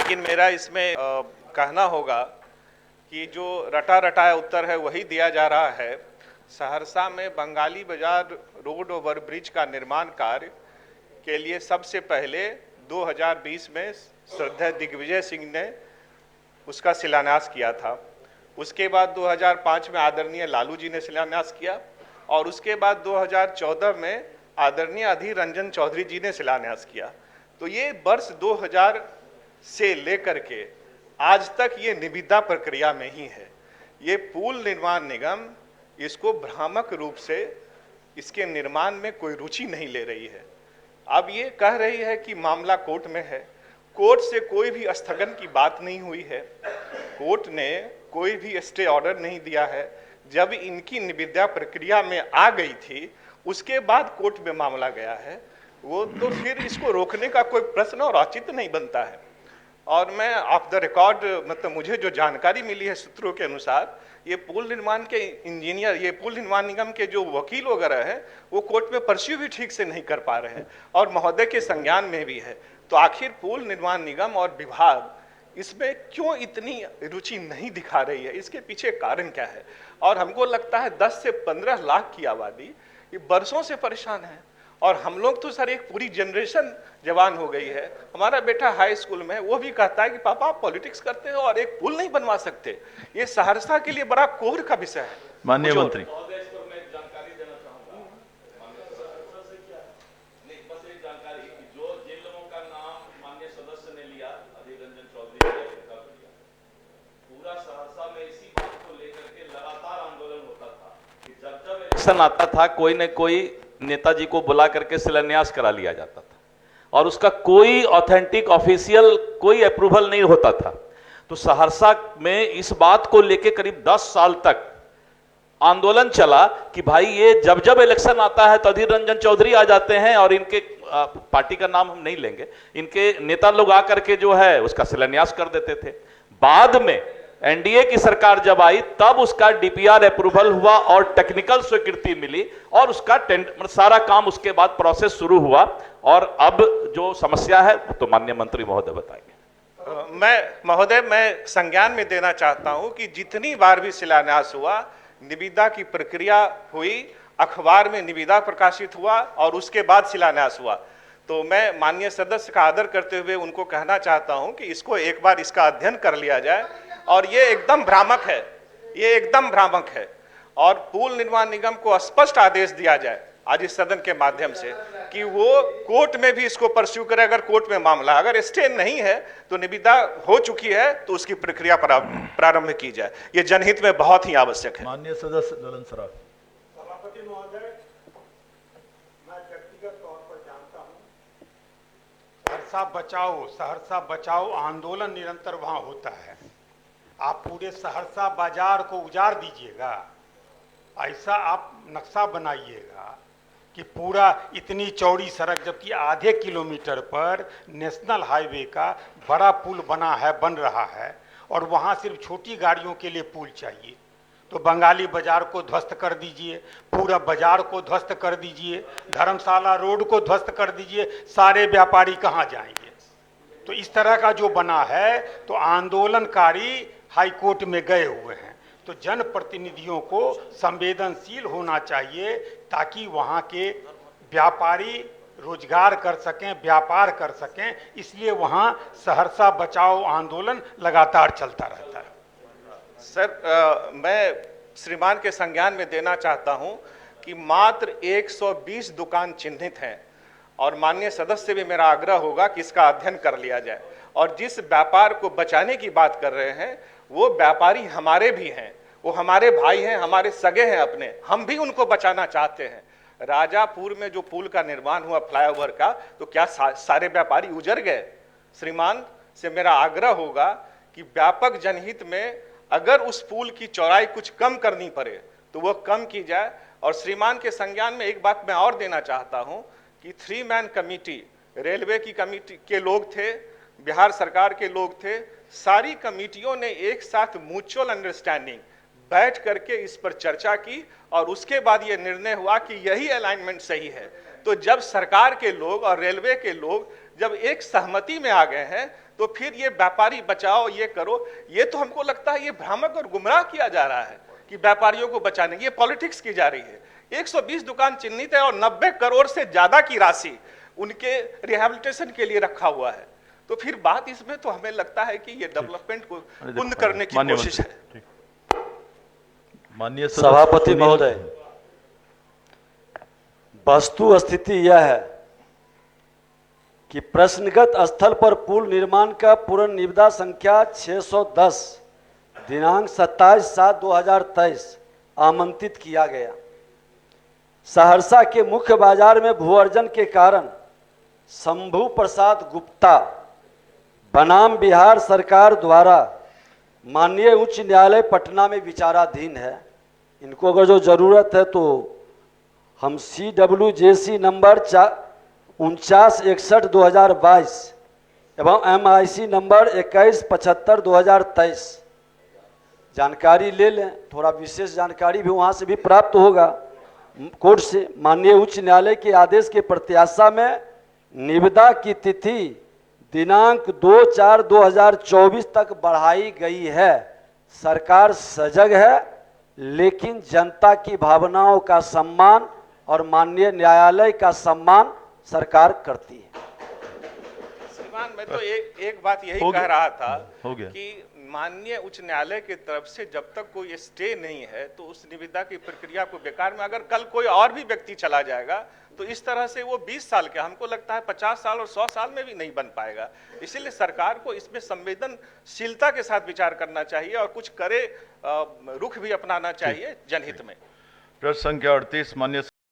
लेकिन मेरा इसमें कहना होगा कि जो रटा रटाया उत्तर है वही दिया जा रहा है। सहरसा में बंगाली बाजार रोड ओवर ब्रिज का निर्माण कार्य के लिए सबसे पहले 2020 में श्रद्धेय दिग्विजय सिंह ने उसका शिलान्यास किया था। उसके बाद 2005 में आदरणीय लालू जी ने शिलान्यास किया और उसके बाद 2014 में आदरणीय अधीर रंजन चौधरी जी ने शिलान्यास किया। तो ये वर्ष 2000 से लेकर के आज तक ये निविदा प्रक्रिया में ही है। ये पुल निर्माण निगम इसको भ्रामक रूप से इसके निर्माण में कोई रुचि नहीं ले रही है। अब ये कह रही है कि मामला कोर्ट में है। कोर्ट से कोई भी स्थगन की बात नहीं हुई है। कोर्ट ने कोई भी स्टे ऑर्डर नहीं दिया है। जब इनकी निविदा प्रक्रिया में आ गई थी उसके बाद कोर्ट में मामला गया है, वो तो फिर इसको रोकने का कोई प्रश्न और औचित्य नहीं बनता है। और मैं ऑफ द रिकॉर्ड मतलब मुझे जो जानकारी मिली है सूत्रों के अनुसार, ये पुल निर्माण के इंजीनियर, ये पुल निर्माण निगम के जो वकील वगैरह हैं वो कोर्ट में परस्यू भी ठीक से नहीं कर पा रहे हैं और महोदय के संज्ञान में भी है। तो आखिर पुल निर्माण निगम और विभाग इसमें क्यों इतनी रुचि नहीं दिखा रही है, इसके पीछे कारण क्या है? और हमको लगता है 10 से 15 लाख की आबादी ये बरसों से परेशान है और हम लोग तो सर एक पूरी जनरेशन जवान हो गई है। हमारा बेटा हाई स्कूल में वो भी कहता है कि पापा आप पॉलिटिक्स करते हो और एक पुल नहीं बनवा सकते। ये सहरसा के लिए बड़ा कोर का विषय है। माननीय मंत्री, आता था कोई न कोई नेताजी को बुला करके शिलान्यास करा लिया जाता था और उसका कोई ऑथेंटिक ऑफिशियल कोई अप्रूवल नहीं होता था। तो सहरसा में इस बात को लेके करीब 10 साल तक आंदोलन चला कि भाई ये जब जब इलेक्शन आता है तो अधीर रंजन चौधरी आ जाते हैं और इनके पार्टी का नाम हम नहीं लेंगे, इनके नेता लोग आकर के जो है उसका शिलान्यास कर देते थे। बाद में एनडीए की सरकार जब आई तब उसका डीपीआर अप्रूवल हुआ और टेक्निकल स्वीकृति मिली और उसका सारा काम उसके बाद प्रोसेस शुरू हुआ। और अब जो समस्या है तो माननीय मंत्री महोदय बताएंगे। मैं संज्ञान में देना चाहता हूं कि जितनी बार भी शिलान्यास हुआ, निविदा की प्रक्रिया हुई, अखबार में निविदा प्रकाशित हुआ और उसके बाद शिलान्यास हुआ। तो मैं माननीय सदस्य का आदर करते हुए उनको कहना चाहता हूं कि इसको एक बार इसका अध्ययन कर लिया जाए और ये एकदम भ्रामक है, ये एकदम भ्रामक है। और पुल निर्माण निगम को स्पष्ट आदेश दिया जाए आज इस सदन के माध्यम से कि वो कोर्ट में भी इसको परस्यू करे। अगर कोर्ट में मामला अगर स्टे नहीं है तो निविदा हो चुकी है तो उसकी प्रक्रिया प्रारंभ की जाए। ये जनहित में बहुत ही आवश्यक है। माननीय सदस्य ललन सराफ। सभापति महोदय, मैं व्यक्तिगत तौर पर जानता हूं सहरसा बचाओ आंदोलन निरंतर वहां होता है। आप पूरे सहरसा बाजार को उजाड़ दीजिएगा, ऐसा आप नक्शा बनाइएगा कि पूरा इतनी चौड़ी सड़क, जबकि आधे किलोमीटर पर नेशनल हाईवे का बड़ा पुल बन रहा है और वहाँ सिर्फ छोटी गाड़ियों के लिए पुल चाहिए। तो बंगाली बाजार को ध्वस्त कर दीजिए, पूरा बाजार को ध्वस्त कर दीजिए, धर्मशाला रोड को ध्वस्त कर दीजिए, सारे व्यापारी कहाँ जाएंगे? तो इस तरह का जो बना है तो आंदोलनकारी हाई कोर्ट में गए हुए हैं। तो जनप्रतिनिधियों को संवेदनशील होना चाहिए ताकि वहाँ के व्यापारी रोजगार कर सकें, व्यापार कर सकें। इसलिए वहाँ सहरसा बचाओ आंदोलन लगातार चलता रहता है। सर, मैं श्रीमान के संज्ञान में देना चाहता हूं कि मात्र 120 दुकान चिन्हित हैं और माननीय सदस्य से भी मेरा आग्रह होगा कि इसका अध्ययन कर लिया जाए। और जिस व्यापार को बचाने की बात कर रहे हैं वो व्यापारी हमारे भी हैं, वो हमारे भाई हैं, हमारे सगे हैं अपने, हम भी उनको बचाना चाहते हैं। राजापुर में जो पुल का निर्माण हुआ फ्लाईओवर का, तो क्या सारे व्यापारी उजड़ गए? श्रीमान से मेरा आग्रह होगा कि व्यापक जनहित में अगर उस पुल की चौड़ाई कुछ कम करनी पड़े तो वह कम की जाए। और श्रीमान के संज्ञान में एक बात मैं और देना चाहता हूं कि 3 मैन कमेटी, रेलवे की कमेटी के लोग थे, बिहार सरकार के लोग थे, सारी कमेटियों ने एक साथ म्यूचुअल अंडरस्टैंडिंग बैठ करके इस पर चर्चा की और उसके बाद यह निर्णय हुआ कि यही अलाइनमेंट सही है। तो जब सरकार के लोग और रेलवे के लोग जब एक सहमति में आ गए हैं तो फिर ये व्यापारी बचाओ, ये करो, ये तो हमको लगता है ये भ्रामक और गुमराह किया जा रहा है कि व्यापारियों को बचाने की ये पॉलिटिक्स की जा रही है। 120 दुकान चिन्हित है और 90 करोड़ से ज्यादा की राशि उनके रिहैबिलिटेशन के लिए रखा हुआ है। तो फिर बात इसमें तो हमें लगता है कि ये डेवलपमेंट को कुंद करने की कोशिश है। माननीय सभापति महोदय, वस्तु स्थिति यह है कि प्रश्नगत स्थल पर पुल निर्माण का पूर्ण निविदा संख्या 610 दिनांक 27/7/2023 आमंत्रित किया गया। सहरसा के मुख्य बाजार में भू अर्जन के कारण शंभू प्रसाद गुप्ता बनाम बिहार सरकार द्वारा माननीय उच्च न्यायालय पटना में विचाराधीन है। इनको अगर जो जरूरत है तो हम CWJC नंबर 4961/2022 एवं MIC नंबर 2175/2023 जानकारी ले लें। थोड़ा विशेष जानकारी भी वहाँ से भी प्राप्त होगा कोर्ट से। माननीय उच्च न्यायालय के आदेश के प्रत्याशा में निविदा की तिथि दिनांक 2/4/2024 तक बढ़ाई गई है। सरकार सजग है, लेकिन जनता की भावनाओं का सम्मान और माननीय न्यायालय का सम्मान सरकार करती है। श्रीमान, मैं तो एक बात यही कह रहा था हो गया। कि माननीय उच्च न्यायालय की तरफ से जब तक कोई स्टे नहीं है तो उस निविदा की प्रक्रिया को बेकार में, अगर कल कोई और भी व्यक्ति चला जाएगा तो इस तरह से वो 20 साल के, हमको लगता है 50 साल और 100 साल में भी नहीं बन पाएगा। इसीलिए सरकार को इसमें संवेदनशीलता के साथ विचार करना चाहिए और कुछ करे रुख भी अपनाना चाहिए जनहित में। प्रश्न संख्या 38 माननीय